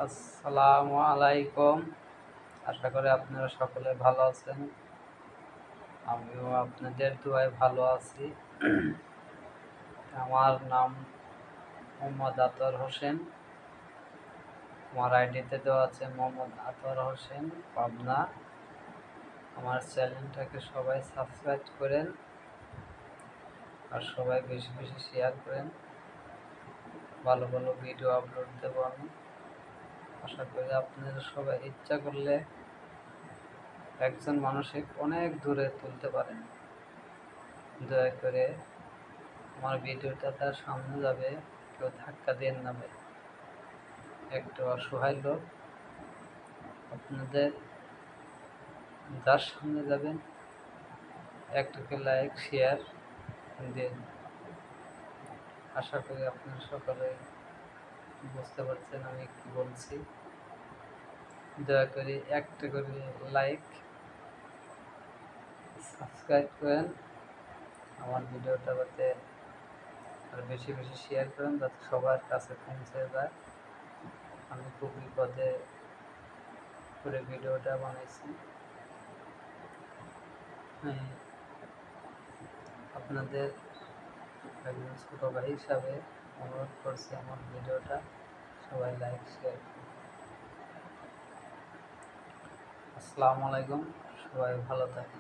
আসসালামু আলাইকুম। আশা করি আপনারা সকলে ভালো আছেন। আমিও আপনাদের দোয়ায় ভালো আছি। আমার নাম মোহাম্মদ আতর হোসেন। আমার আইডিতে দেওয়া আছে মোহাম্মদ আতর হোসেন, পাবনা। আমার চ্যানেলটাকে সবাই সাবস্ক্রাইব করেন আর সবাই বেশি বেশি শেয়ার করেন। ভালো ভালো ভিডিও আপলোড দেব আমি। আশা করি আপনারা সবাই ইচ্ছা করলে একজন মানুষকে অনেক দূরে তুলতে পারেন। দয়া করে আমার ভিডিওটা তার সামনে যাবে, কেউ ধাক্কা দেন না ভাই। একটু অসহায় লোক, আপনাদের যার সামনে যাবেন একটুকে লাইক শেয়ার দিন। আশা করি আপনারা সকলে বুঝতে পারছেন আমি কি বলছি। দয়া করে একটা করে লাইক, সাবস্ক্রাইব করেন আমার ভিডিওটা, যাতে আর বেশি বেশি শেয়ার করেন, যাতে সবার কাছে পৌঁছে যায়। আমি খুব বিপদে করে ভিডিওটা বানাইছি। আমি আপনাদের একজন ছোটো ভাই হিসাবে অনুরোধ করছি আমার ভিডিওটা সবাই লাইক শেয়ার করুন। আসসালামু আলাইকুম, সবাই ভালো থাকেন।